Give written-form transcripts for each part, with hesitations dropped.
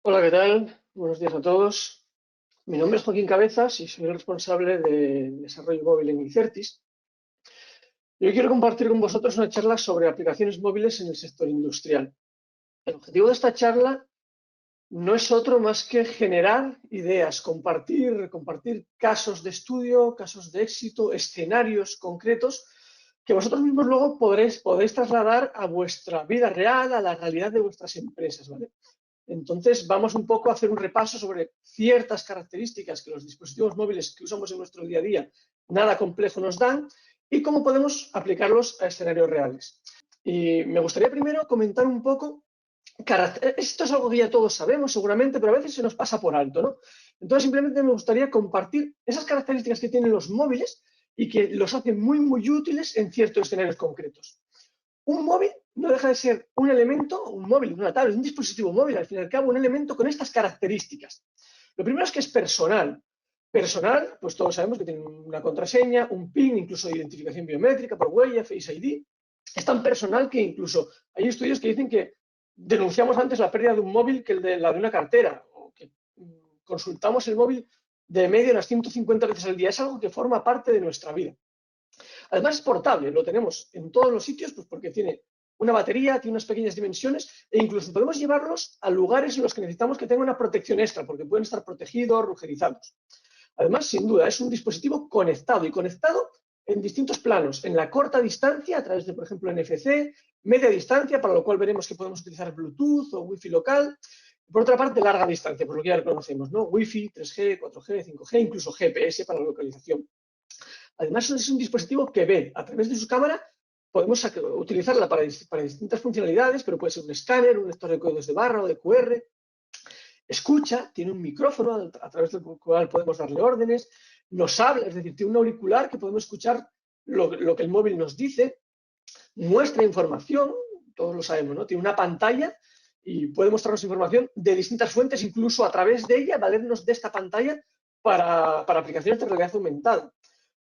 Hola, ¿qué tal? Buenos días a todos. Mi nombre es Joaquín Cabezas y soy el responsable de desarrollo móvil en Icertis. Y hoy quiero compartir con vosotros una charla sobre aplicaciones móviles en el sector industrial. El objetivo de esta charla no es otro más que generar ideas, compartir casos de estudio, casos de éxito, escenarios concretos que vosotros mismos luego podéis trasladar a vuestra vida real, a la realidad de vuestras empresas, ¿vale? Entonces, vamos un poco a hacer un repaso sobre ciertas características que los dispositivos móviles que usamos en nuestro día a día nada complejo nos dan y cómo podemos aplicarlos a escenarios reales. Y me gustaría primero comentar un poco, esto es algo que ya todos sabemos seguramente, pero a veces se nos pasa por alto, ¿no? Entonces, simplemente me gustaría compartir esas características que tienen los móviles y que los hacen muy, muy útiles en ciertos escenarios concretos. Un móvil no deja de ser un elemento, un móvil, una tablet, un dispositivo móvil, al fin y al cabo, un elemento con estas características. Lo primero es que es personal. Personal, pues todos sabemos que tiene una contraseña, un PIN, incluso de identificación biométrica por huella, Face ID. Es tan personal que incluso hay estudios que dicen que denunciamos antes la pérdida de un móvil que la de una cartera, o que consultamos el móvil de media unas 150 veces al día. Es algo que forma parte de nuestra vida. Además es portable, lo tenemos en todos los sitios, pues porque tiene una batería, tiene unas pequeñas dimensiones e incluso podemos llevarlos a lugares en los que necesitamos que tenga una protección extra, porque pueden estar protegidos, rugerizados. Además, sin duda, es un dispositivo conectado y conectado en distintos planos, en la corta distancia, a través de, por ejemplo, NFC, media distancia, para lo cual veremos que podemos utilizar Bluetooth o Wi-Fi local. Y por otra parte, larga distancia, por lo que ya conocemos, ¿no? Wi-Fi, 3G, 4G, 5G, incluso GPS para la localización. Además, es un dispositivo que ve a través de su cámara, podemos utilizarla para distintas funcionalidades, pero puede ser un escáner, un lector de códigos de barra o de QR. Escucha, tiene un micrófono a través del cual podemos darle órdenes, nos habla, es decir, tiene un auricular que podemos escuchar lo que el móvil nos dice, muestra información, todos lo sabemos, ¿no? Tiene una pantalla y puede mostrarnos información de distintas fuentes, incluso a través de ella, valernos de esta pantalla para aplicaciones de realidad aumentada.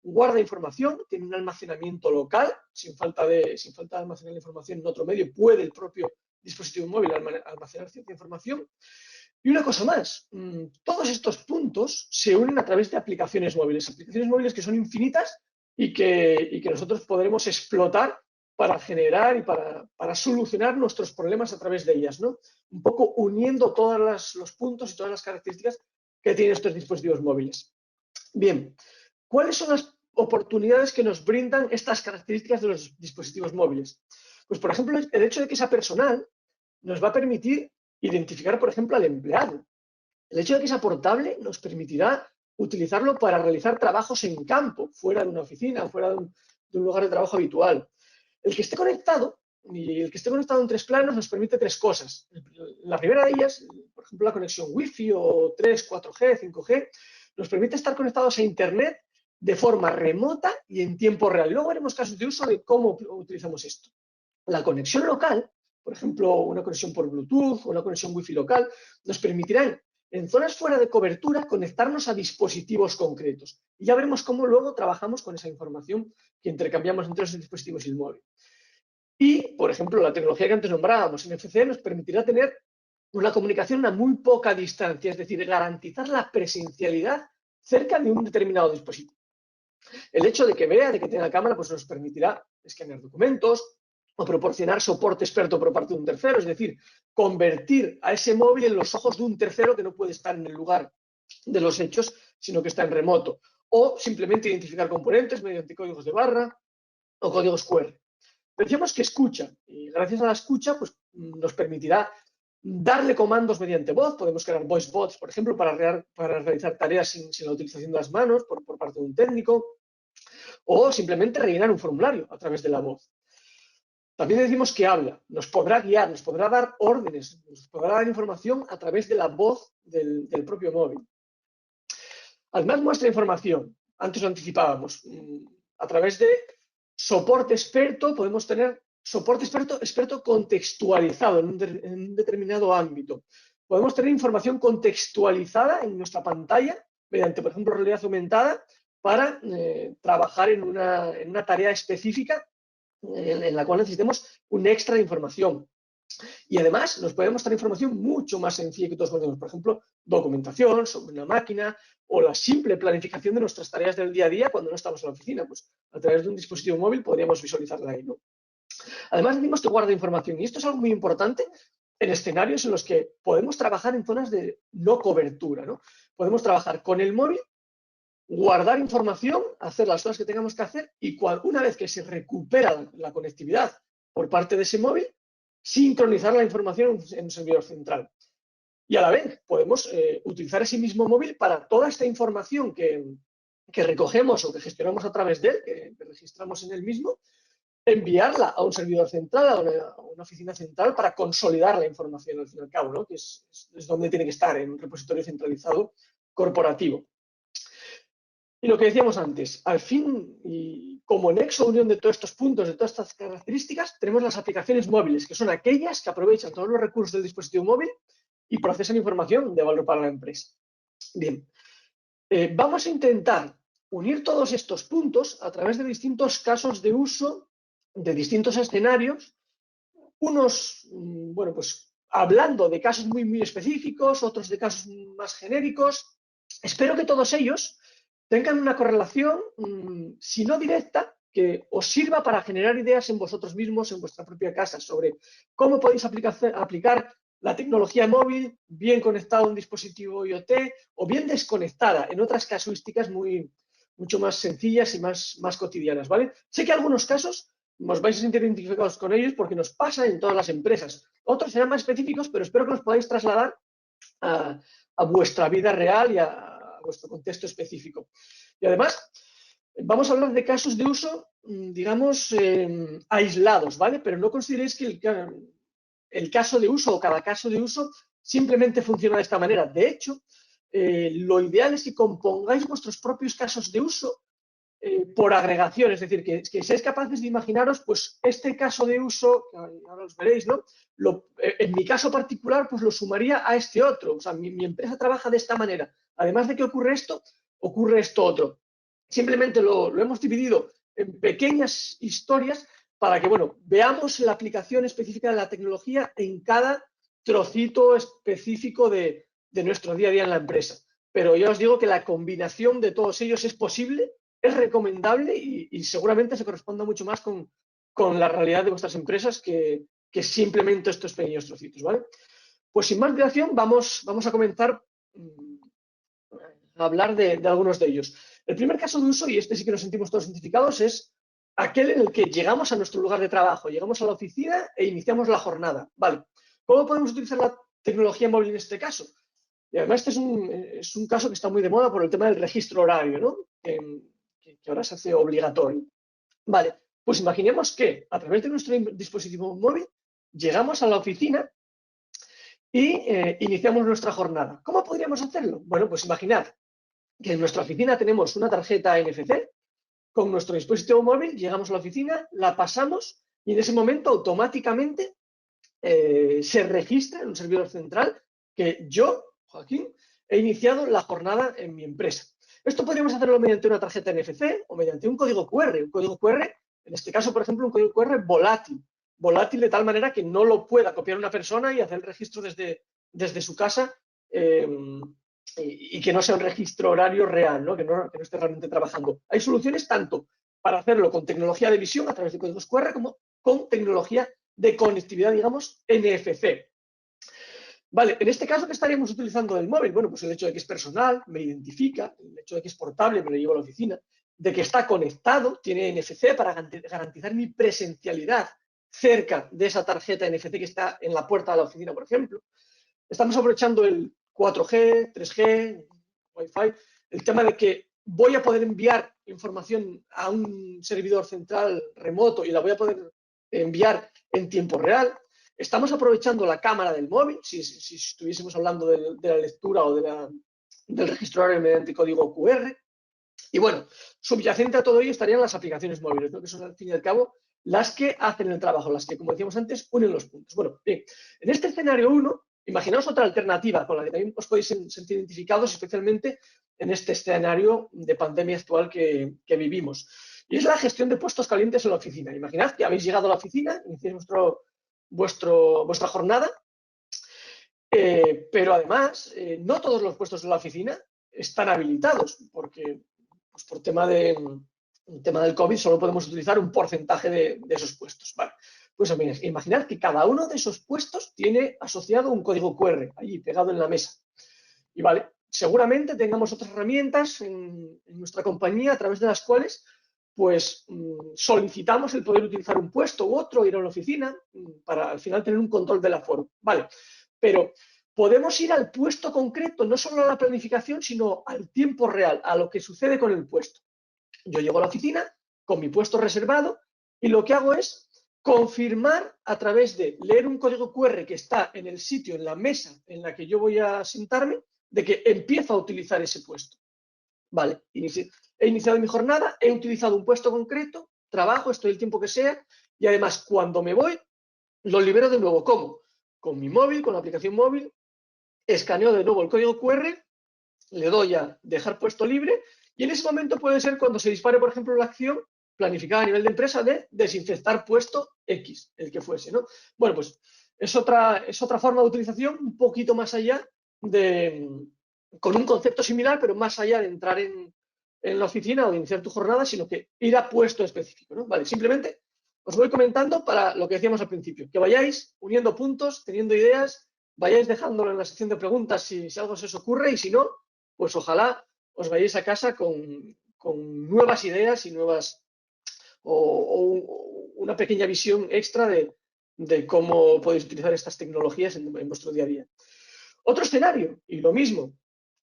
Guarda información, tiene un almacenamiento local, sin falta de almacenar la información en otro medio, puede el propio dispositivo móvil almacenar cierta información. Y una cosa más, todos estos puntos se unen a través de aplicaciones móviles que son infinitas y que nosotros podremos explotar para generar y para solucionar nuestros problemas a través de ellas, ¿no? Un poco uniendo todos los puntos y todas las características que tienen estos dispositivos móviles. Bien, ¿cuáles son las oportunidades que nos brindan estas características de los dispositivos móviles? Pues, por ejemplo, el hecho de que sea personal nos va a permitir identificar, por ejemplo, al empleado. El hecho de que sea portable nos permitirá utilizarlo para realizar trabajos en campo, fuera de una oficina, fuera de un lugar de trabajo habitual. El que esté conectado, y el que esté conectado en tres planos nos permite tres cosas. La primera de ellas, por ejemplo, la conexión Wi-Fi o 3, 4G, 5G, nos permite estar conectados a Internet de forma remota y en tiempo real. Luego veremos casos de uso de cómo utilizamos esto. La conexión local, por ejemplo, una conexión por Bluetooth o una conexión Wi-Fi local, nos permitirán en zonas fuera de cobertura conectarnos a dispositivos concretos. Y ya veremos cómo luego trabajamos con esa información que intercambiamos entre los dispositivos y el móvil. Y, por ejemplo, la tecnología que antes nombrábamos, NFC, nos permitirá tener una comunicación a muy poca distancia, es decir, garantizar la presencialidad cerca de un determinado dispositivo. El hecho de que vea, de que tenga cámara, pues nos permitirá escanear documentos o proporcionar soporte experto por parte de un tercero, es decir, convertir a ese móvil en los ojos de un tercero que no puede estar en el lugar de los hechos, sino que está en remoto. O simplemente identificar componentes mediante códigos de barra o códigos QR. Decíamos que escucha, y gracias a la escucha pues, nos permitirá darle comandos mediante voz. Podemos crear voice bots, por ejemplo, para realizar tareas sin la utilización de las manos por parte de un técnico, o simplemente rellenar un formulario a través de la voz. También decimos que habla, nos podrá guiar, nos podrá dar órdenes, nos podrá dar información a través de la voz del propio móvil. Además muestra información, antes lo anticipábamos, a través de soporte experto, podemos tener soporte experto contextualizado en un determinado ámbito. Podemos tener información contextualizada en nuestra pantalla mediante, por ejemplo, realidad aumentada para trabajar en una tarea específica en la cual necesitemos un extra de información. Y además nos puede mostrar información mucho más sencilla que todos conocemos. Por ejemplo, documentación sobre una máquina o la simple planificación de nuestras tareas del día a día cuando no estamos en la oficina. Pues a través de un dispositivo móvil podríamos visualizarla ahí, ¿no? Además decimos que guarda información y esto es algo muy importante en escenarios en los que podemos trabajar en zonas de no cobertura, ¿no? Podemos trabajar con el móvil, guardar información, hacer las cosas que tengamos que hacer y una vez que se recupera la conectividad por parte de ese móvil, sincronizar la información en un servidor central. Y a la vez podemos utilizar ese mismo móvil para toda esta información que recogemos o que gestionamos a través de él, que registramos en el mismo, enviarla a un servidor central, a una oficina central para consolidar la información al fin y al cabo, ¿no? Que es donde tiene que estar, en un repositorio centralizado corporativo. Y lo que decíamos antes, al fin, y como nexo unión de todos estos puntos, de todas estas características, tenemos las aplicaciones móviles, que son aquellas que aprovechan todos los recursos del dispositivo móvil y procesan información de valor para la empresa. Bien, vamos a intentar unir todos estos puntos a través de distintos casos de uso, de distintos escenarios, unos, bueno, pues hablando de casos muy específicos, otros de casos más genéricos. Espero que todos ellos tengan una correlación, si no directa, que os sirva para generar ideas en vosotros mismos, en vuestra propia casa, sobre cómo podéis aplicar la tecnología móvil bien conectada a un dispositivo IoT o bien desconectada en otras casuísticas mucho más sencillas y más cotidianas, ¿vale? Sé que algunos casos os vais a sentir identificados con ellos porque nos pasa en todas las empresas. Otros serán más específicos, pero espero que los podáis trasladar a vuestra vida real y a vuestro contexto específico. Y además, vamos a hablar de casos de uso, digamos, aislados, ¿vale? Pero no consideréis que el caso de uso o cada caso de uso simplemente funciona de esta manera. De hecho, lo ideal es que compongáis vuestros propios casos de uso por agregación, es decir, que seáis capaces de imaginaros, pues, este caso de uso, ahora os veréis, ¿no? En mi caso particular, pues lo sumaría a este otro. O sea, mi empresa trabaja de esta manera. Además de que ocurre esto otro. Simplemente lo hemos dividido en pequeñas historias para que, bueno, veamos la aplicación específica de la tecnología en cada trocito específico de nuestro día a día en la empresa. Pero ya os digo que la combinación de todos ellos es posible, es recomendable y seguramente se corresponda mucho más con la realidad de vuestras empresas que simplemente estos pequeños trocitos, ¿vale? Pues sin más dilación, vamos a comenzar a hablar de algunos de ellos. El primer caso de uso, y este sí que nos sentimos todos identificados, es aquel en el que llegamos a nuestro lugar de trabajo, llegamos a la oficina e iniciamos la jornada. Vale, ¿cómo podemos utilizar la tecnología móvil en este caso? Y además este es un caso que está muy de moda por el tema del registro horario, ¿no? Que ahora se hace obligatorio. Vale, pues imaginemos que a través de nuestro dispositivo móvil llegamos a la oficina y iniciamos nuestra jornada. ¿Cómo podríamos hacerlo? Bueno, pues imaginad que en nuestra oficina tenemos una tarjeta NFC, con nuestro dispositivo móvil llegamos a la oficina, la pasamos y en ese momento automáticamente se registra en un servidor central que yo, Joaquín, he iniciado la jornada en mi empresa. Esto podríamos hacerlo mediante una tarjeta NFC o mediante un código QR. Un código QR, en este caso, por ejemplo, un código QR volátil. Volátil de tal manera que no lo pueda copiar una persona y hacer el registro desde su casa y que no sea un registro horario real, ¿no? Que no esté realmente trabajando. Hay soluciones tanto para hacerlo con tecnología de visión a través de códigos QR como con tecnología de conectividad, digamos, NFC. Vale, en este caso, ¿qué estaríamos utilizando del móvil? Bueno, pues el hecho de que es personal, me identifica, el hecho de que es portable, me lo llevo a la oficina, de que está conectado, tiene NFC para garantizar mi presencialidad cerca de esa tarjeta NFC que está en la puerta de la oficina, por ejemplo. Estamos aprovechando el 4G, 3G, Wi-Fi, el tema de que voy a poder enviar información a un servidor central remoto y la voy a poder enviar en tiempo real. Estamos aprovechando la cámara del móvil, si estuviésemos hablando de la lectura o del registro horario mediante código QR. Y bueno, subyacente a todo ello estarían las aplicaciones móviles, ¿no? Que son al fin y al cabo las que hacen el trabajo, las que, como decíamos antes, unen los puntos. Bueno, bien, en este escenario 1, imaginaos otra alternativa con la que también os podéis sentir identificados, especialmente en este escenario de pandemia actual que vivimos. Y es la gestión de puestos calientes en la oficina. Imaginad que habéis llegado a la oficina, iniciáis vuestra jornada, pero además no todos los puestos de la oficina están habilitados, porque pues, por tema del COVID solo podemos utilizar un porcentaje de esos puestos. Vale. Pues imaginad que cada uno de esos puestos tiene asociado un código QR allí pegado en la mesa. Y vale, seguramente tengamos otras herramientas en nuestra compañía a través de las cuales pues solicitamos el poder utilizar un puesto u otro, ir a la oficina, para al final tener un control del aforo. Vale, pero podemos ir al puesto concreto, no solo a la planificación, sino al tiempo real, a lo que sucede con el puesto. Yo llego a la oficina con mi puesto reservado y lo que hago es confirmar a través de leer un código QR que está en el sitio, en la mesa en la que yo voy a sentarme, de que empiezo a utilizar ese puesto. Vale, he iniciado mi jornada, he utilizado un puesto concreto, trabajo, estoy el tiempo que sea y además cuando me voy lo libero de nuevo. ¿Cómo? Con mi móvil, con la aplicación móvil, escaneo de nuevo el código QR, le doy a dejar puesto libre y en ese momento puede ser cuando se dispare, por ejemplo, la acción planificada a nivel de empresa de desinfectar puesto X, el que fuese, ¿no? Bueno, pues es otra forma de utilización un poquito más allá con un concepto similar, pero más allá de entrar en la oficina o de iniciar tu jornada, sino que ir a puesto específico, ¿no? Vale, simplemente os voy comentando para lo que decíamos al principio, que vayáis uniendo puntos, teniendo ideas, vayáis dejándolo en la sección de preguntas si algo se os ocurre y si no, pues ojalá os vayáis a casa con nuevas ideas y nuevas o una pequeña visión extra de cómo podéis utilizar estas tecnologías en vuestro día a día. Otro escenario, y lo mismo,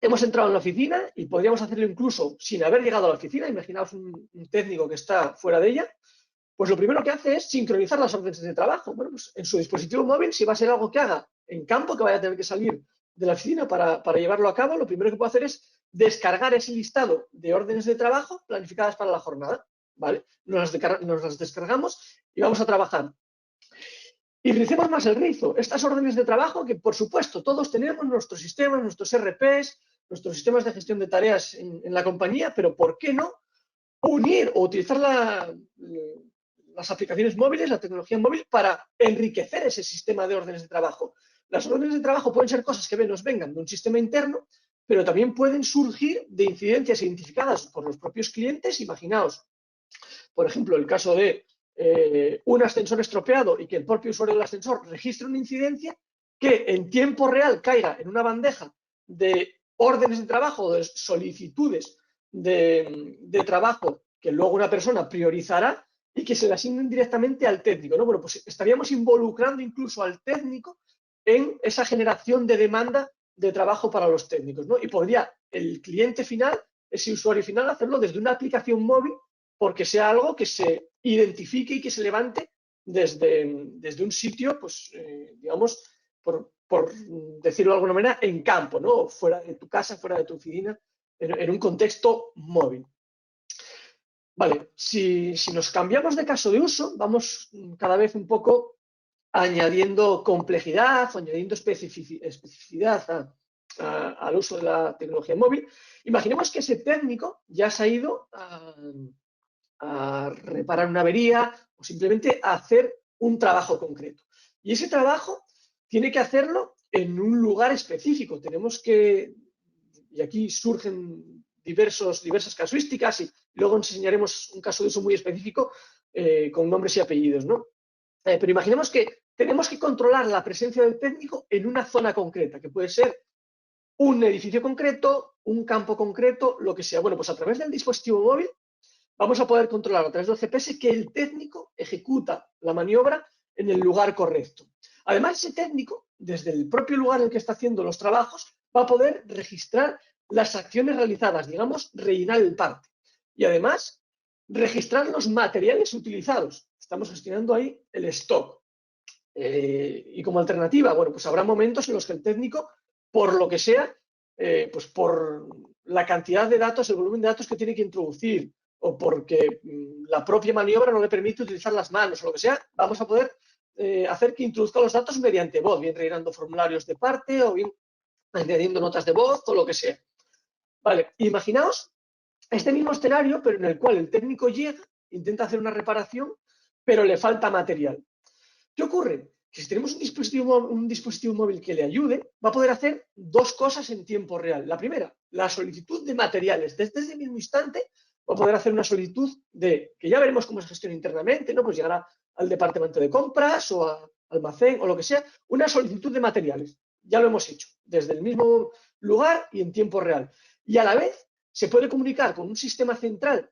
hemos entrado en la oficina y podríamos hacerlo incluso sin haber llegado a la oficina. Imaginaos un técnico que está fuera de ella, pues lo primero que hace es sincronizar las órdenes de trabajo. Bueno, pues en su dispositivo móvil, si va a ser algo que haga en campo, que vaya a tener que salir de la oficina para llevarlo a cabo, lo primero que puede hacer es descargar ese listado de órdenes de trabajo planificadas para la jornada. ¿Vale? Nos las descargamos y vamos a trabajar. Y ricemos más el rizo. Estas órdenes de trabajo que, por supuesto, todos tenemos nuestros sistemas, nuestros RPs, nuestros sistemas de gestión de tareas en la compañía, pero ¿por qué no unir o utilizar las aplicaciones móviles, la tecnología móvil, para enriquecer ese sistema de órdenes de trabajo? Las órdenes de trabajo pueden ser cosas que nos vengan de un sistema interno, pero también pueden surgir de incidencias identificadas por los propios clientes. Imaginaos, por ejemplo, el caso de un ascensor estropeado y que el propio usuario del ascensor registre una incidencia que en tiempo real caiga en una bandeja de órdenes de trabajo, de solicitudes de trabajo que luego una persona priorizará y que se le asignen directamente al técnico, ¿no? Bueno, pues estaríamos involucrando incluso al técnico en esa generación de demanda de trabajo para los técnicos, ¿no? Y podría el cliente final, ese usuario final, hacerlo desde una aplicación móvil porque sea algo que se identifique y que se levante desde un sitio, pues, digamos, por decirlo de alguna manera, en campo, ¿no? Fuera de tu casa, fuera de tu oficina, en un contexto móvil. Vale, si nos cambiamos de caso de uso, vamos cada vez un poco añadiendo complejidad, añadiendo especificidad al uso de la tecnología móvil. Imaginemos que ese técnico ya se ha ido a reparar una avería o simplemente a hacer un trabajo concreto. Y ese trabajo tiene que hacerlo en un lugar específico. Tenemos que, y aquí surgen diversas casuísticas y luego enseñaremos un caso de uso muy específico con nombres y apellidos, ¿no? Pero imaginemos que tenemos que controlar la presencia del técnico en una zona concreta, que puede ser un edificio concreto, un campo concreto, lo que sea. Bueno, pues a través del dispositivo móvil vamos a poder controlar a través del GPS que el técnico ejecuta la maniobra en el lugar correcto. Además, ese técnico, desde el propio lugar en el que está haciendo los trabajos, va a poder registrar las acciones realizadas, digamos, rellenar el parte. Y además, registrar los materiales utilizados. Estamos gestionando ahí el stock. Y como alternativa, bueno, pues habrá momentos en los que el técnico, por lo que sea, pues por la cantidad de datos, el volumen de datos que tiene que introducir, o porque la propia maniobra no le permite utilizar las manos o lo que sea, vamos a poder hacer que introduzca los datos mediante voz, bien rellenando formularios de parte o bien añadiendo notas de voz o lo que sea. Vale, imaginaos este mismo escenario, pero en el cual el técnico llega, intenta hacer una reparación, pero le falta material. ¿Qué ocurre? que si tenemos un dispositivo móvil que le ayude, va a poder hacer dos cosas en tiempo real. La primera, la solicitud de materiales. Desde ese mismo instante va a poder hacer una solicitud que ya veremos cómo se gestiona internamente, ¿no? Pues llegará al departamento de compras o a almacén o lo que sea, una solicitud de materiales. Ya lo hemos hecho, desde el mismo lugar y en tiempo real. Y a la vez se puede comunicar con un sistema central,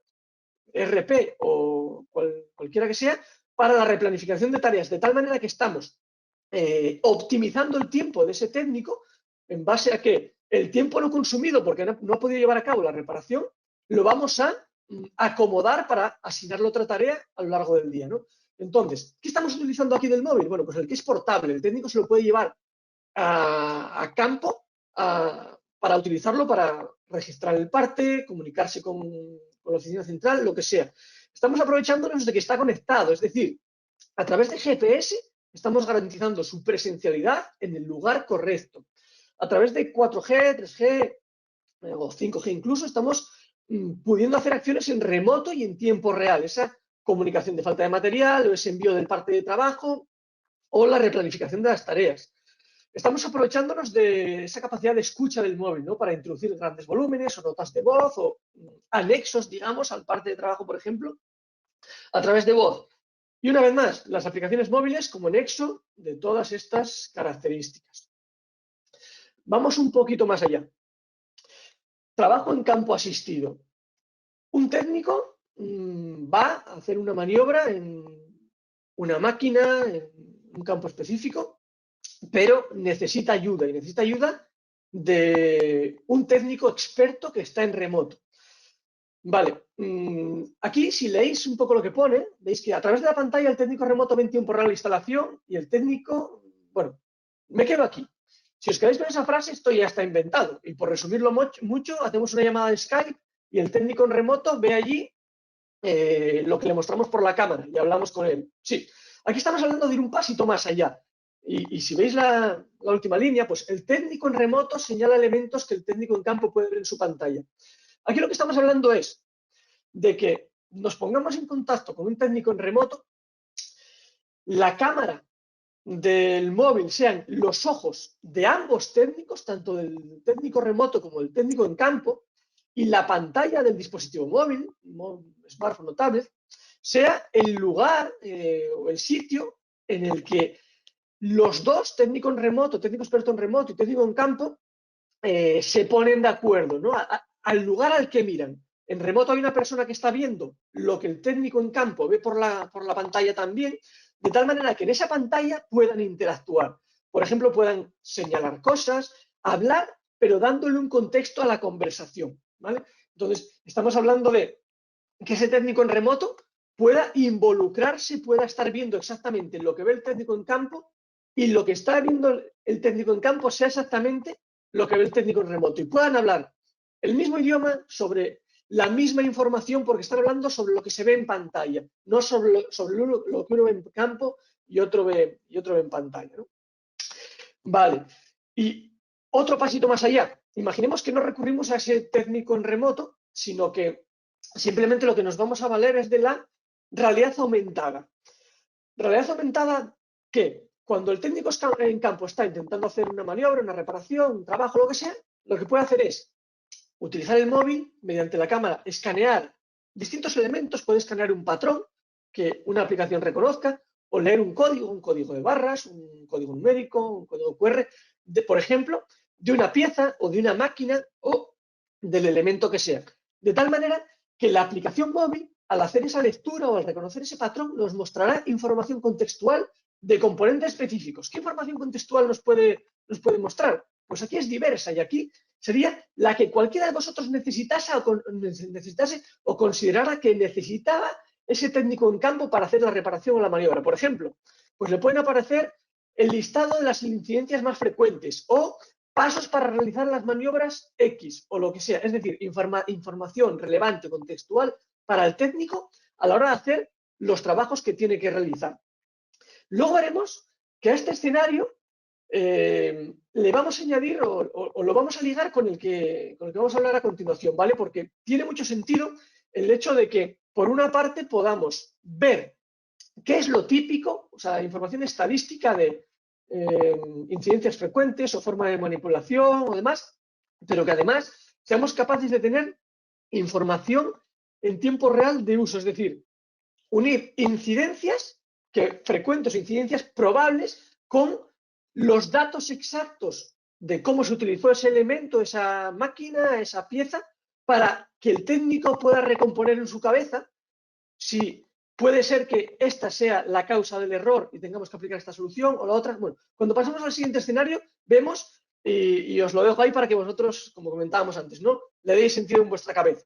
RP o cualquiera que sea, para la replanificación de tareas, de tal manera que estamos optimizando el tiempo de ese técnico en base a que el tiempo no consumido porque no ha podido llevar a cabo la reparación, lo vamos a acomodar para asignarle otra tarea a lo largo del día, ¿no? Entonces, ¿qué estamos utilizando aquí del móvil? Bueno, pues el que es portable, el técnico se lo puede llevar a campo para utilizarlo para registrar el parte, comunicarse con la oficina central, lo que sea. Estamos aprovechándonos de que está conectado, es decir, a través de GPS estamos garantizando su presencialidad en el lugar correcto. A través de 4G, 3G o 5G incluso, estamos pudiendo hacer acciones en remoto y en tiempo real. Esa comunicación de falta de material o ese envío del parte de trabajo o la replanificación de las tareas. Estamos aprovechándonos de esa capacidad de escucha del móvil, ¿no? Para introducir grandes volúmenes o notas de voz o anexos, digamos, al parte de trabajo, por ejemplo, a través de voz. Y una vez más, las aplicaciones móviles como nexo de todas estas características. Vamos un poquito más allá. Trabajo en campo asistido. Un técnico va a hacer una maniobra en una máquina, en un campo específico, pero necesita ayuda, y necesita ayuda de un técnico experto que está en remoto. Vale, aquí si leéis un poco lo que pone, veis que a través de la pantalla el técnico remoto ve en tiempo real la instalación y el técnico, bueno, me quedo aquí. Si os quedáis con esa frase, esto ya está inventado. Y por resumirlo mucho, hacemos una llamada de Skype y el técnico en remoto ve allí lo que le mostramos por la cámara y hablamos con él. Sí, aquí estamos hablando de ir un pasito más allá. Y si veis la última línea, pues el técnico en remoto señala elementos que el técnico en campo puede ver en su pantalla. Aquí lo que estamos hablando es de que nos pongamos en contacto con un técnico en remoto, la cámara del móvil sean los ojos de ambos técnicos, tanto del técnico remoto como del técnico en campo, y la pantalla del dispositivo móvil, smartphone o tablet, sea el lugar o el sitio en el que los dos, técnico en remoto, técnico experto en remoto y técnico en campo, se ponen de acuerdo, ¿no? Al lugar al que miran. En remoto hay una persona que está viendo lo que el técnico en campo ve por la pantalla también, de tal manera que en esa pantalla puedan interactuar. Por ejemplo, puedan señalar cosas, hablar, pero dándole un contexto a la conversación, ¿vale? Entonces, estamos hablando de que ese técnico en remoto pueda involucrarse, pueda estar viendo exactamente lo que ve el técnico en campo y lo que está viendo el técnico en campo sea exactamente lo que ve el técnico en remoto y puedan hablar el mismo idioma sobre la misma información porque están hablando sobre lo que se ve en pantalla, no sobre lo que uno ve en campo y otro ve en pantalla, ¿no? Vale. Y otro pasito más allá. Imaginemos que no recurrimos a ese técnico en remoto, sino que simplemente lo que nos vamos a valer es de la realidad aumentada. Realidad aumentada que cuando el técnico en campo está intentando hacer una maniobra, una reparación, un trabajo, lo que sea, lo que puede hacer es utilizar el móvil mediante la cámara, escanear distintos elementos, puede escanear un patrón que una aplicación reconozca o leer un código de barras, un código numérico, un código QR, por ejemplo, de una pieza o de una máquina o del elemento que sea. De tal manera que la aplicación móvil, al hacer esa lectura o al reconocer ese patrón, nos mostrará información contextual de componentes específicos. ¿Qué información contextual nos puede mostrar? Pues aquí es diversa y aquí sería la que cualquiera de vosotros necesitase o considerara que necesitaba ese técnico en campo para hacer la reparación o la maniobra. Por ejemplo, pues le pueden aparecer el listado de las incidencias más frecuentes o pasos para realizar las maniobras X o lo que sea. Es decir, información relevante, contextual para el técnico a la hora de hacer los trabajos que tiene que realizar. Luego veremos que a este escenario le vamos a añadir o lo vamos a ligar con el que vamos a hablar a continuación, ¿vale? Porque tiene mucho sentido el hecho de que, por una parte, podamos ver ¿Qué es lo típico? O sea, información estadística de incidencias frecuentes o forma de manipulación o demás, pero que además seamos capaces de tener información en tiempo real de uso, es decir, unir incidencias frecuentes o incidencias probables con los datos exactos de cómo se utilizó ese elemento, esa máquina, esa pieza, para que el técnico pueda recomponer en su cabeza si puede ser que esta sea la causa del error y tengamos que aplicar esta solución o la otra. Bueno, cuando pasamos al siguiente escenario, vemos, y os lo dejo ahí para que vosotros, como comentábamos antes, ¿no?, le deis sentido en vuestra cabeza.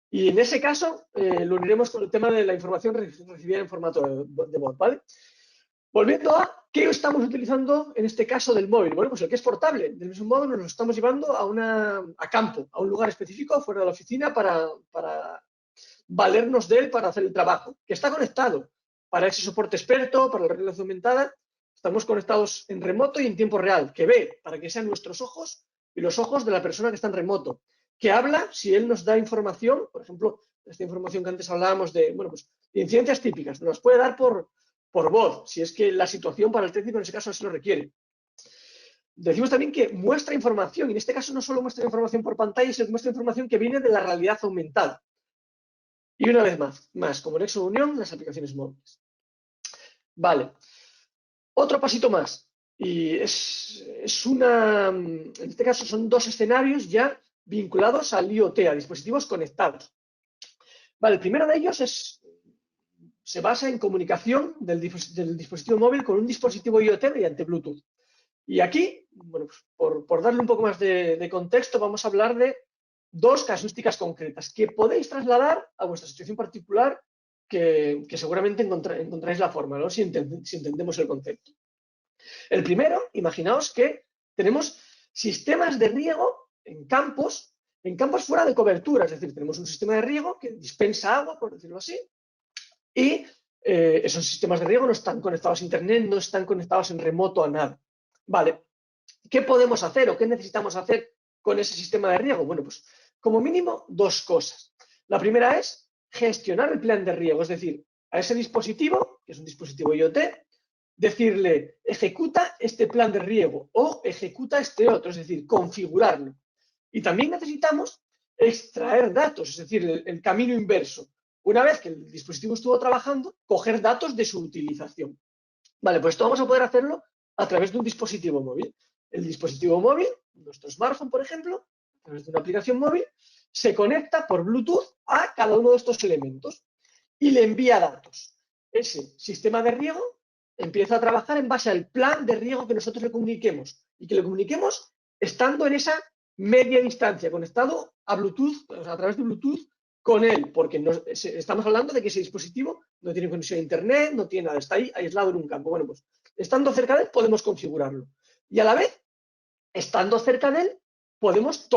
Y en ese caso, lo uniremos con el tema de la información recibida en formato de bot, ¿vale? Volviendo a qué estamos utilizando en este caso del móvil. Bueno, pues el que es portable. Del mismo modo nos lo estamos llevando a campo, a un lugar específico, fuera de la oficina, para valernos de él para hacer el trabajo, que está conectado para ese soporte experto, para la realidad aumentada. Estamos conectados en remoto y en tiempo real, que ve para que sean nuestros ojos y los ojos de la persona que está en remoto, que habla si él nos da información, por ejemplo, esta información que antes hablábamos de, bueno, pues, de incidencias típicas, nos puede dar por voz, si es que la situación para el técnico en ese caso así lo requiere. Decimos también que muestra información, y en este caso no solo muestra información por pantalla, sino que muestra información que viene de la realidad aumentada. Y una vez más, como nexo de unión, las aplicaciones móviles. Vale. Otro pasito más. Y en este caso son dos escenarios ya vinculados al IoT, a dispositivos conectados. Vale, el primero de ellos se basa en comunicación del dispositivo móvil con un dispositivo IoT mediante Bluetooth. Y aquí, bueno, pues por darle un poco más de contexto, vamos a hablar de dos casuísticas concretas que podéis trasladar a vuestra situación particular, que seguramente encontraréis la forma, ¿no?, si entendemos el concepto. El primero, imaginaos que tenemos sistemas de riego en campos fuera de cobertura, es decir, tenemos un sistema de riego que dispensa agua, por decirlo así, y esos sistemas de riego no están conectados a Internet, no están conectados en remoto a nada. Vale, ¿qué podemos hacer o qué necesitamos hacer con ese sistema de riego? Bueno, pues como mínimo dos cosas. La primera es gestionar el plan de riego, es decir, a ese dispositivo, que es un dispositivo IoT, decirle ejecuta este plan de riego o ejecuta este otro, es decir, configurarlo. Y también necesitamos extraer datos, es decir, el camino inverso. Una vez que el dispositivo estuvo trabajando, coger datos de su utilización. Vale, pues esto vamos a poder hacerlo a través de un dispositivo móvil. El dispositivo móvil, nuestro smartphone, por ejemplo, a través de una aplicación móvil, se conecta por Bluetooth a cada uno de estos elementos y le envía datos. Ese sistema de riego empieza a trabajar en base al plan de riego que nosotros le comuniquemos y que le comuniquemos estando en esa media distancia, conectado a Bluetooth, o sea, a través de Bluetooth con él, porque estamos hablando de que ese dispositivo no tiene conexión a Internet, no tiene nada, está ahí aislado en un campo. Bueno, pues estando cerca de él podemos configurarlo. Y a la vez, estando cerca de él, podemos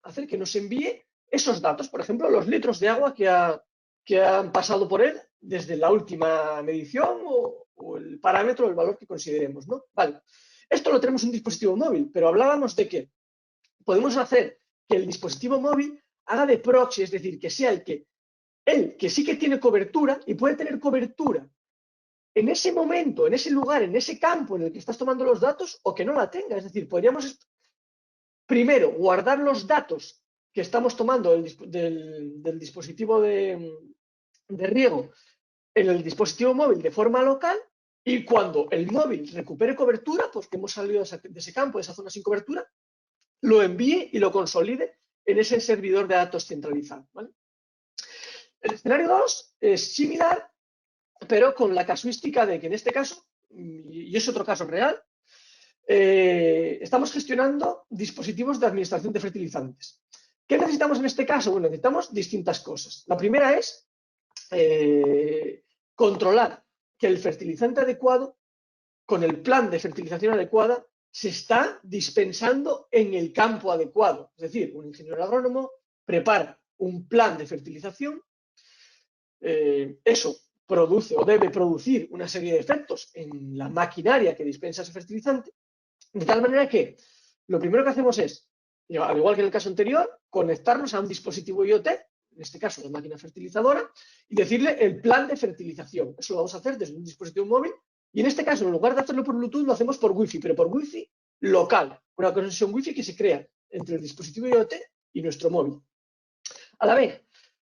hacer que nos envíe esos datos, por ejemplo, los litros de agua que han pasado por él desde la última medición o el parámetro, el valor que consideremos, ¿no? Vale, esto lo tenemos en un dispositivo móvil, pero hablábamos de que podemos hacer que el dispositivo móvil haga de proxy, es decir, que sea el que sí que tiene cobertura y puede tener cobertura en ese momento, en ese lugar, en ese campo en el que estás tomando los datos o que no la tenga. Es decir, podríamos primero guardar los datos que estamos tomando del dispositivo de riego en el dispositivo móvil de forma local y cuando el móvil recupere cobertura, porque hemos salido de ese campo, de esa zona sin cobertura, lo envíe y lo consolide en ese servidor de datos centralizado, ¿vale? El escenario 2 es similar, pero con la casuística de que en este caso, y es otro caso real, estamos gestionando dispositivos de administración de fertilizantes. ¿Qué necesitamos en este caso? Bueno, necesitamos distintas cosas. La primera es controlar que el fertilizante adecuado, con el plan de fertilización adecuada, se está dispensando en el campo adecuado. Es decir, un ingeniero agrónomo prepara un plan de fertilización, eso produce o debe producir una serie de efectos en la maquinaria que dispensa ese fertilizante, de tal manera que lo primero que hacemos es, al igual que en el caso anterior, conectarnos a un dispositivo IoT, en este caso la máquina fertilizadora, y decirle el plan de fertilización. Eso lo vamos a hacer desde un dispositivo móvil, y en este caso, en lugar de hacerlo por Bluetooth, lo hacemos por Wi-Fi, pero por Wi-Fi local, una conexión Wi-Fi que se crea entre el dispositivo IoT y nuestro móvil. A la vez,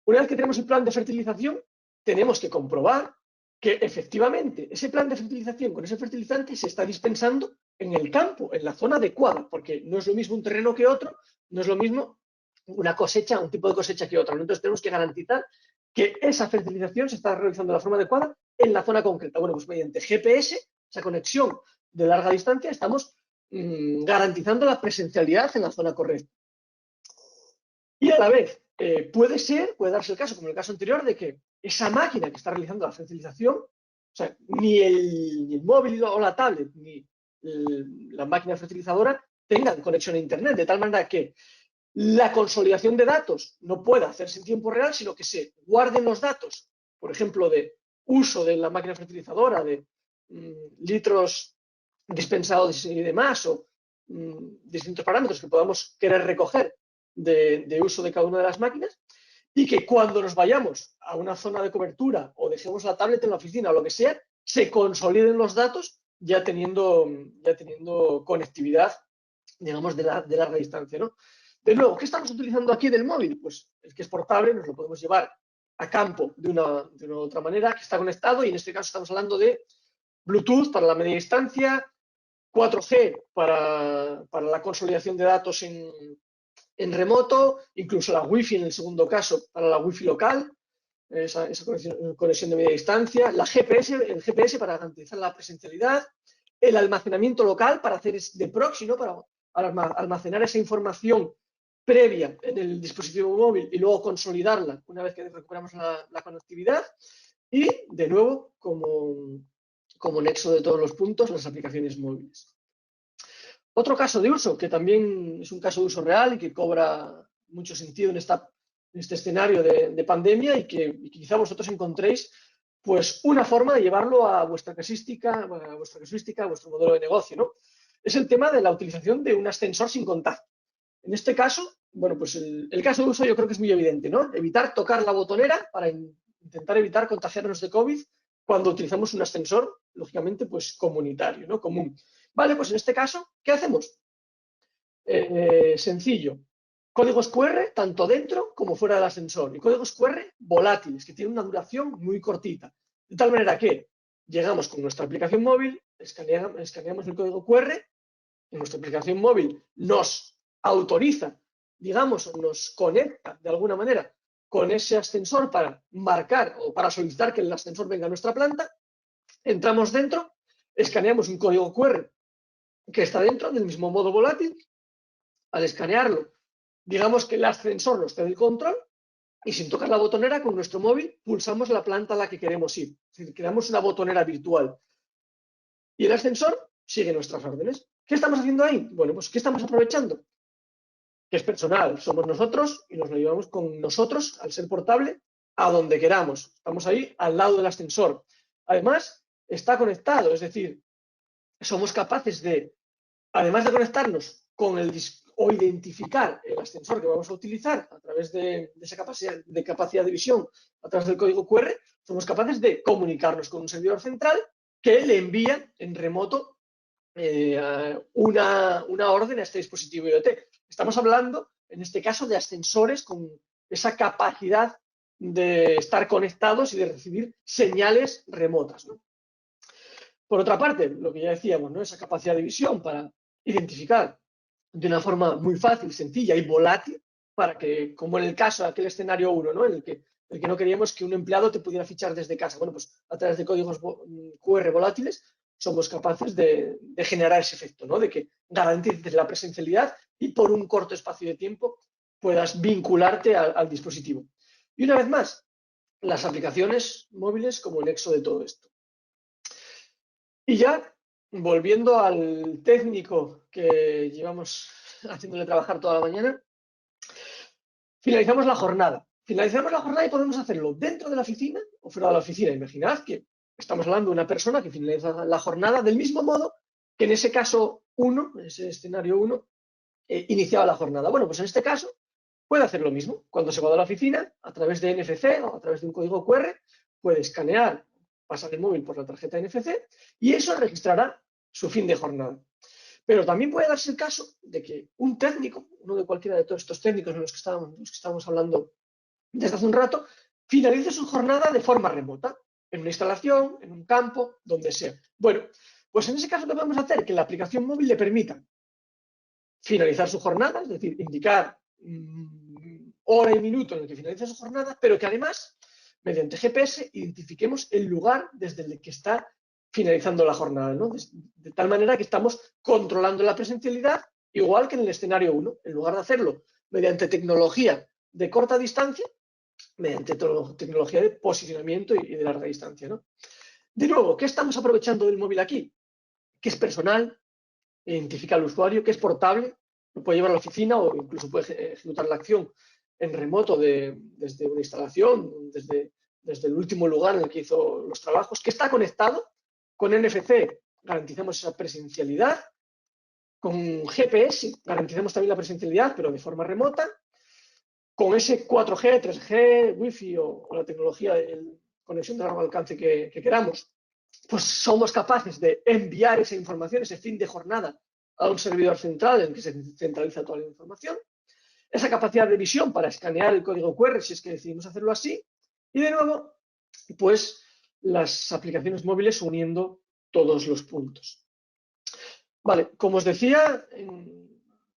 una vez que tenemos el plan de fertilización, tenemos que comprobar que efectivamente ese plan de fertilización con ese fertilizante se está dispensando en el campo, en la zona adecuada, porque no es lo mismo un terreno que otro, no es lo mismo una cosecha, un tipo de cosecha que otra. Entonces tenemos que garantizar que esa fertilización se está realizando de la forma adecuada en la zona concreta. Bueno, pues mediante GPS, esa conexión de larga distancia, estamos garantizando la presencialidad en la zona correcta. Y a la vez, puede darse el caso, como en el caso anterior, de que esa máquina que está realizando la fertilización, o sea, ni el móvil o la tablet, ni la máquina fertilizadora tengan conexión a Internet, de tal manera que la consolidación de datos no pueda hacerse en tiempo real, sino que se guarden los datos, por ejemplo, de uso de la máquina fertilizadora, de litros dispensados y demás, o distintos parámetros que podamos querer recoger de uso de cada una de las máquinas, y que cuando nos vayamos a una zona de cobertura o dejemos la tablet en la oficina o lo que sea, se consoliden los datos ya teniendo conectividad, digamos, de larga distancia, ¿no? De nuevo, ¿qué estamos utilizando aquí del móvil? Pues el que es portable nos lo podemos llevar a campo de una otra manera, que está conectado, y en este caso estamos hablando de Bluetooth para la media distancia, 4G para la consolidación de datos en remoto, incluso la Wi-Fi en el segundo caso para la Wi-Fi local, esa conexión de media distancia, el GPS para garantizar la presencialidad, el almacenamiento local para hacer de proxy, ¿no? Para almacenar esa información previa en el dispositivo móvil y luego consolidarla una vez que recuperamos la conectividad, y de nuevo, como nexo de todos los puntos, las aplicaciones móviles. Otro caso de uso, que también es un caso de uso real y que cobra mucho sentido en este escenario de pandemia, y que quizá vosotros encontréis pues una forma de llevarlo a vuestra casuística, a vuestro modelo de negocio, ¿no? Es el tema de la utilización de un ascensor sin contacto. En este caso, bueno, pues el caso de uso yo creo que es muy evidente, ¿no? Evitar tocar la botonera para intentar evitar contagiarnos de COVID cuando utilizamos un ascensor, lógicamente, pues comunitario, ¿no? Común. Vale, pues en este caso, ¿qué hacemos? Sencillo. Códigos QR tanto dentro como fuera del ascensor. Y códigos QR volátiles, que tienen una duración muy cortita. De tal manera que llegamos con nuestra aplicación móvil, escaneamos el código QR, y nuestra aplicación móvil nos autoriza, digamos, o nos conecta de alguna manera con ese ascensor para marcar o para solicitar que el ascensor venga a nuestra planta. Entramos dentro, escaneamos un código QR que está dentro del mismo modo volátil. Al escanearlo, digamos que el ascensor nos cede el control, y sin tocar la botonera, con nuestro móvil pulsamos la planta a la que queremos ir. Es decir, creamos una botonera virtual. Y el ascensor sigue nuestras órdenes. ¿Qué estamos haciendo ahí? Bueno, pues ¿qué estamos aprovechando? Que es personal, somos nosotros y nos lo llevamos con nosotros, al ser portable, a donde queramos. Estamos ahí al lado del ascensor. Además, está conectado, es decir, somos capaces de, además de conectarnos con o identificar el ascensor que vamos a utilizar a través de esa capacidad de visión, a través del código QR, somos capaces de comunicarnos con un servidor central que le envía en remoto una orden a este dispositivo IoT. Estamos hablando, en este caso, de ascensores con esa capacidad de estar conectados y de recibir señales remotas, ¿no? Por otra parte, lo que ya decíamos, ¿no? Esa capacidad de visión para identificar de una forma muy fácil, sencilla y volátil, para que, como en el caso de aquel escenario 1, ¿no? En el que no queríamos que un empleado te pudiera fichar desde casa. Bueno, pues a través de códigos QR volátiles somos capaces de generar ese efecto, ¿no? De que garantices la presencialidad y por un corto espacio de tiempo puedas vincularte al dispositivo. Y una vez más, las aplicaciones móviles como nexo de todo esto. Y ya, volviendo al técnico que llevamos haciéndole trabajar toda la mañana, finalizamos la jornada. Finalizamos la jornada y podemos hacerlo dentro de la oficina o fuera de la oficina. Imaginad que estamos hablando de una persona que finaliza la jornada del mismo modo que en ese caso 1, en ese escenario 1, iniciaba la jornada. Bueno, pues en este caso puede hacer lo mismo. Cuando se va de la oficina, a través de NFC o a través de un código QR, puede escanear, pasar el móvil por la tarjeta NFC y eso registrará su fin de jornada. Pero también puede darse el caso de que un técnico, uno de cualquiera de todos estos técnicos de los que estábamos hablando desde hace un rato, finalice su jornada de forma remota, en una instalación, en un campo, donde sea. Bueno, pues en ese caso, ¿qué podemos hacer? Que la aplicación móvil le permita finalizar su jornada, es decir, indicar hora y minuto en el que finaliza su jornada, pero que además, mediante GPS, identifiquemos el lugar desde el que está finalizando la jornada, ¿no? De tal manera que estamos controlando la presencialidad, igual que en el escenario 1, en lugar de hacerlo mediante tecnología de corta distancia, mediante tecnología de posicionamiento y de larga distancia, ¿no? De nuevo, ¿qué estamos aprovechando del móvil aquí? Que es personal, identifica al usuario, que es portable, lo puede llevar a la oficina o incluso puede ejecutar la acción en remoto desde una instalación, desde el último lugar en el que hizo los trabajos, que está conectado con NFC, garantizamos esa presencialidad, con GPS garantizamos también la presencialidad, pero de forma remota, con ese 4G, 3G, Wi-Fi o la tecnología de conexión de largo alcance que queramos, pues somos capaces de enviar esa información, ese fin de jornada, a un servidor central en el que se centraliza toda la información, esa capacidad de visión para escanear el código QR si es que decidimos hacerlo así, y de nuevo, pues las aplicaciones móviles uniendo todos los puntos. Vale, como os decía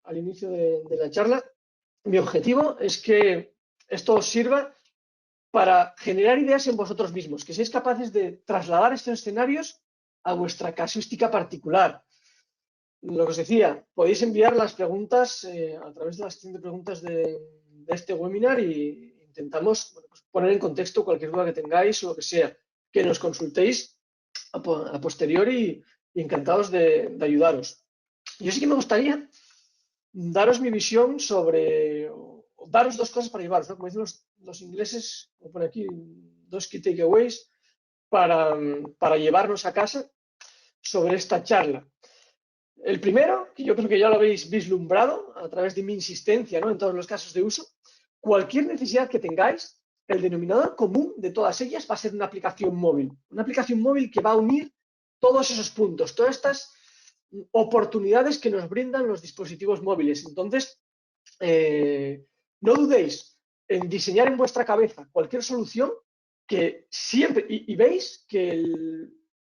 al inicio de la charla, mi objetivo es que esto os sirva para generar ideas en vosotros mismos, que seáis capaces de trasladar estos escenarios a vuestra casuística particular. Lo que os decía, podéis enviar las preguntas a través de la sección de preguntas de este webinar y intentamos pues poner en contexto cualquier duda que tengáis o lo que sea, que nos consultéis a posteriori y encantados de ayudaros. Yo sí que me gustaría daros mi visión sobre, daros dos cosas para llevaros, ¿no? Como dicen los ingleses, como pone aquí, dos key takeaways para llevarnos a casa sobre esta charla. El primero, que yo creo que ya lo habéis vislumbrado a través de mi insistencia, ¿no? En todos los casos de uso, cualquier necesidad que tengáis, el denominador común de todas ellas va a ser una aplicación móvil. Una aplicación móvil que va a unir todos esos puntos, todas estas oportunidades que nos brindan los dispositivos móviles. Entonces, no dudéis en diseñar en vuestra cabeza cualquier solución que siempre, y veis que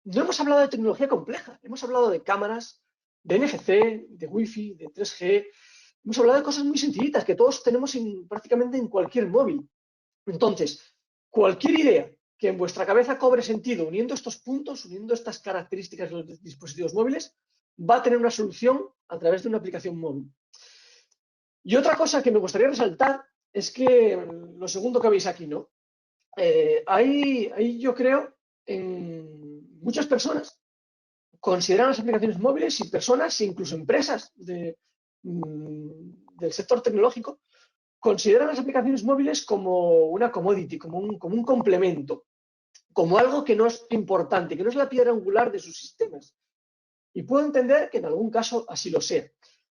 no hemos hablado de tecnología compleja, hemos hablado de cámaras, de NFC, de Wi-Fi, de 3G, hemos hablado de cosas muy sencillitas que todos tenemos prácticamente en cualquier móvil. Entonces, cualquier idea que en vuestra cabeza cobre sentido uniendo estos puntos, uniendo estas características de los dispositivos móviles, va a tener una solución a través de una aplicación móvil. Y otra cosa que me gustaría resaltar es que lo segundo que veis aquí, ¿no? Hay, yo creo, en muchas personas consideran las aplicaciones móviles y personas, incluso empresas del sector tecnológico, consideran las aplicaciones móviles como una commodity, como un complemento, como algo que no es importante, que no es la piedra angular de sus sistemas. Y puedo entender que en algún caso así lo sea.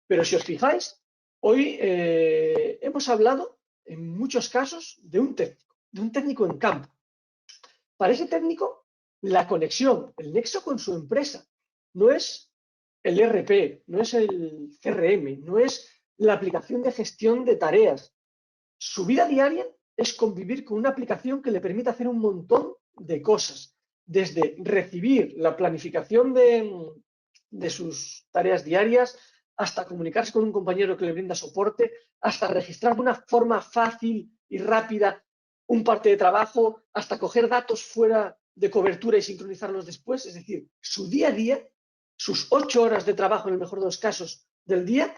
Pero si os fijáis, hoy hemos hablado en muchos casos de un técnico en campo. Para ese técnico, la conexión, el nexo con su empresa, no es el ERP, no es el CRM, no es la aplicación de gestión de tareas. Su vida diaria es convivir con una aplicación que le permite hacer un montón de cosas, desde recibir la planificación de sus tareas diarias, hasta comunicarse con un compañero que le brinda soporte, hasta registrar de una forma fácil y rápida un parte de trabajo, hasta coger datos fuera de cobertura y sincronizarlos después. Es decir, su día a día, sus 8 horas de trabajo en el mejor de los casos del día,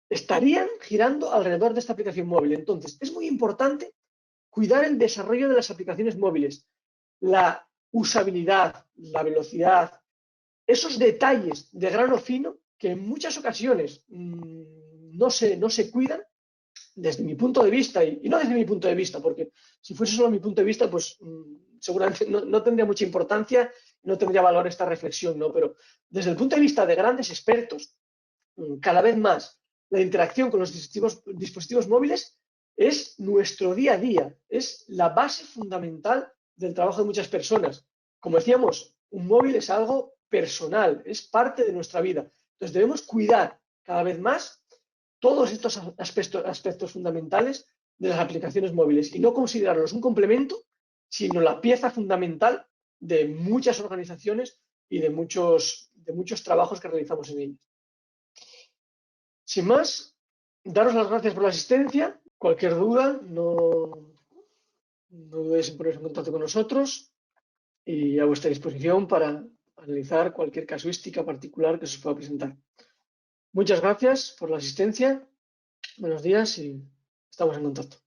estarían girando alrededor de esta aplicación móvil. Entonces, es muy importante cuidar el desarrollo de las aplicaciones móviles, la usabilidad, la velocidad, esos detalles de grano fino que en muchas ocasiones no se cuidan desde mi punto de vista, y no desde mi punto de vista, porque si fuese solo mi punto de vista, pues seguramente no tendría mucha importancia, no tendría valor esta reflexión, ¿no? Pero desde el punto de vista de grandes expertos, cada vez más, la interacción con los dispositivos móviles es nuestro día a día, es la base fundamental del trabajo de muchas personas. Como decíamos, un móvil es algo personal, es parte de nuestra vida. Entonces debemos cuidar cada vez más todos estos aspectos fundamentales de las aplicaciones móviles y no considerarlos un complemento, sino la pieza fundamental de muchas organizaciones y de muchos trabajos que realizamos en ellas. Sin más, daros las gracias por la asistencia. Cualquier duda, no dudéis en poneros en contacto con nosotros y a vuestra disposición para analizar cualquier casuística particular que se os pueda presentar. Muchas gracias por la asistencia. Buenos días y estamos en contacto.